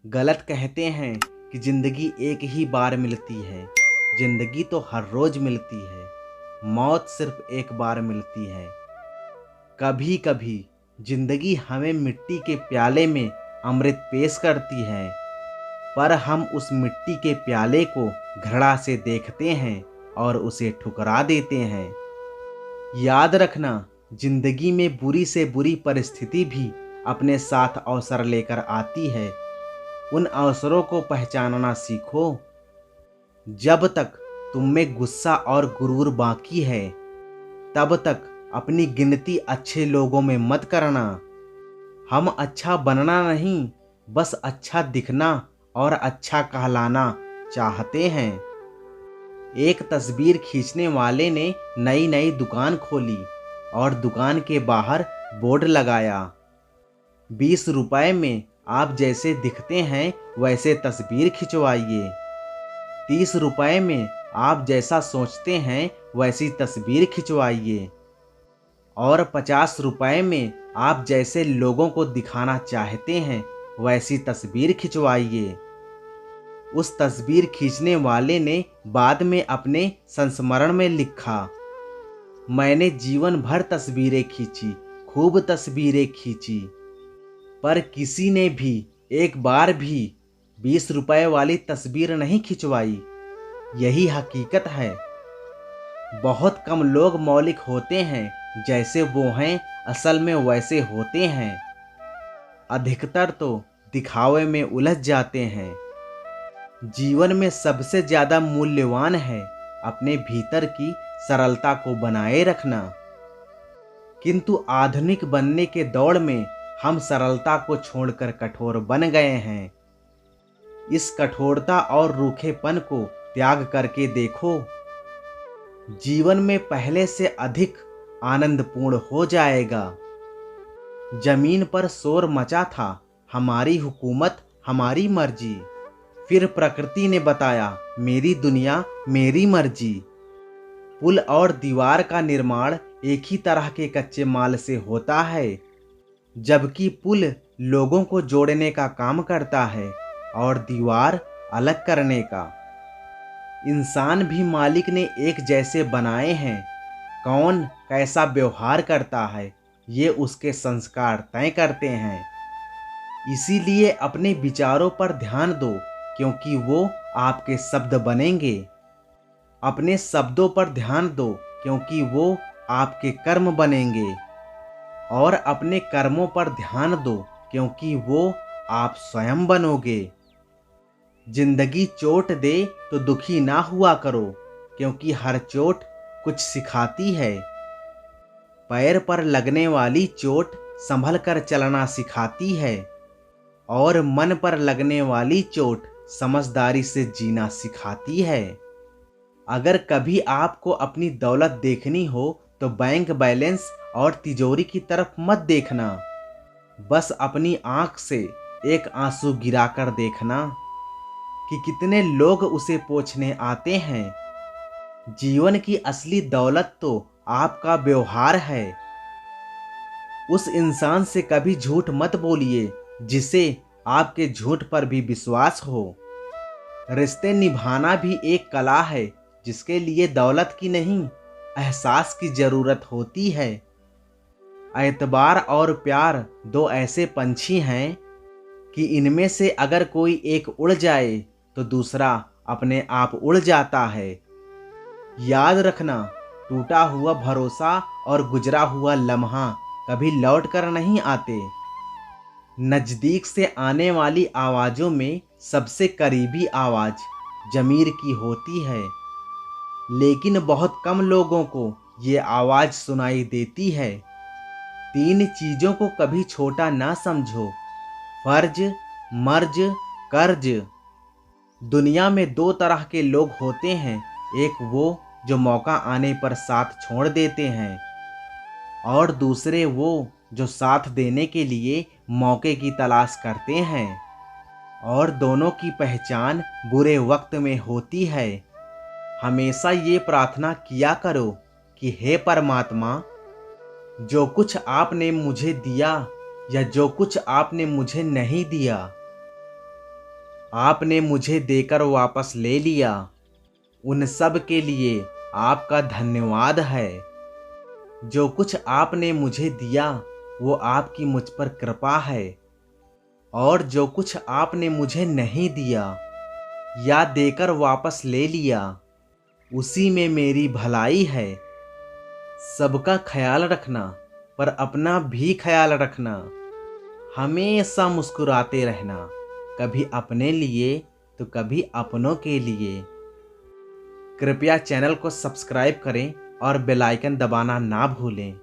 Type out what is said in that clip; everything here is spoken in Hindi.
गलत कहते हैं कि जिंदगी एक ही बार मिलती है। जिंदगी तो हर रोज मिलती है। मौत सिर्फ एक बार मिलती है। कभी कभी जिंदगी हमें मिट्टी के प्याले में अमृत पेश करती है, पर हम उस मिट्टी के प्याले को घृणा से देखते हैं और उसे ठुकरा देते हैं। याद रखना, जिंदगी में बुरी से बुरी परिस्थिति भी अपने साथ अवसर लेकर आती है। उन अवसरों को पहचानना सीखो। जब तक तुम में गुस्सा और गुरूर बाकी है, तब तक अपनी गिनती अच्छे लोगों में मत करना। हम अच्छा बनना नहीं, बस अच्छा दिखना और अच्छा कहलाना चाहते हैं। एक तस्वीर खींचने वाले ने नई नई दुकान खोली और दुकान के बाहर बोर्ड लगाया, 20 रुपए में आप जैसे दिखते हैं वैसे तस्वीर खिंचवाइए। 30 रुपए में आप जैसा सोचते हैं वैसी तस्वीर खिंचवाइए। और 50 रुपए में आप जैसे लोगों को दिखाना चाहते हैं वैसी तस्वीर खिंचवाइए। उस तस्वीर खींचने वाले ने बाद में अपने संस्मरण में लिखा, मैंने जीवन भर तस्वीरें खींची, खूब तस्वीरें खींची, पर किसी ने भी एक बार भी 20 रुपए वाली तस्वीर नहीं खिंचवाई। यही हकीकत है। बहुत कम लोग मौलिक होते हैं, जैसे वो हैं असल में वैसे होते हैं। अधिकतर तो दिखावे में उलझ जाते हैं। जीवन में सबसे ज्यादा मूल्यवान है अपने भीतर की सरलता को बनाए रखना। किंतु आधुनिक बनने के दौड़ में हम सरलता को छोड़कर कठोर बन गए हैं। इस कठोरता और रूखेपन को त्याग करके देखो, जीवन में पहले से अधिक आनंदपूर्ण हो जाएगा। जमीन पर शोर मचा था, हमारी हुकूमत हमारी मर्जी। फिर प्रकृति ने बताया, मेरी दुनिया मेरी मर्जी। पुल और दीवार का निर्माण एक ही तरह के कच्चे माल से होता है, जबकि पुल लोगों को जोड़ने का काम करता है और दीवार अलग करने का। इंसान भी मालिक ने एक जैसे बनाए हैं। कौन कैसा व्यवहार करता है, ये उसके संस्कार तय करते हैं। इसीलिए अपने विचारों पर ध्यान दो, क्योंकि वो आपके शब्द बनेंगे। अपने शब्दों पर ध्यान दो, क्योंकि वो आपके कर्म बनेंगे। और अपने कर्मों पर ध्यान दो, क्योंकि वो आप स्वयं बनोगे। जिंदगी चोट दे तो दुखी ना हुआ करो, क्योंकि हर चोट कुछ सिखाती है। पैर पर लगने वाली चोट संभल कर चलना सिखाती है, और मन पर लगने वाली चोट समझदारी से जीना सिखाती है। अगर कभी आपको अपनी दौलत देखनी हो तो बैंक बैलेंस और तिजोरी की तरफ मत देखना। बस अपनी आंख से एक आंसू गिराकर देखना कि कितने लोग उसे पोंछने आते हैं। जीवन की असली दौलत तो आपका व्यवहार है। उस इंसान से कभी झूठ मत बोलिए जिसे आपके झूठ पर भी विश्वास हो। रिश्ते निभाना भी एक कला है, जिसके लिए दौलत की नहीं, एहसास की जरूरत होती है। एतबार और प्यार दो ऐसे पंछी हैं कि इनमें से अगर कोई एक उड़ जाए तो दूसरा अपने आप उड़ जाता है। याद रखना, टूटा हुआ भरोसा और गुजरा हुआ लम्हा कभी लौट कर नहीं आते। नजदीक से आने वाली आवाजों में सबसे करीबी आवाज जमीर की होती है, लेकिन बहुत कम लोगों को ये आवाज सुनाई देती है। 3 चीजों को कभी छोटा ना समझो, फर्ज, मर्ज, कर्ज। दुनिया में 2 तरह के लोग होते हैं, एक वो जो मौका आने पर साथ छोड़ देते हैं, और दूसरे वो जो साथ देने के लिए मौके की तलाश करते हैं। और दोनों की पहचान बुरे वक्त में होती है। हमेशा ये प्रार्थना किया करो कि हे परमात्मा, जो कुछ आपने मुझे दिया या जो कुछ आपने मुझे नहीं दिया, आपने मुझे देकर वापस ले लिया, उन सब के लिए आपका धन्यवाद है। जो कुछ आपने मुझे दिया वो आपकी मुझ पर कृपा है, और जो कुछ आपने मुझे नहीं दिया या देकर वापस ले लिया उसी में मेरी भलाई है। सबका ख्याल रखना पर अपना भी ख्याल रखना। हमेशा मुस्कुराते रहना, कभी अपने लिए तो कभी अपनों के लिए। कृपया चैनल को सब्सक्राइब करें और बेल आइकन दबाना ना भूलें।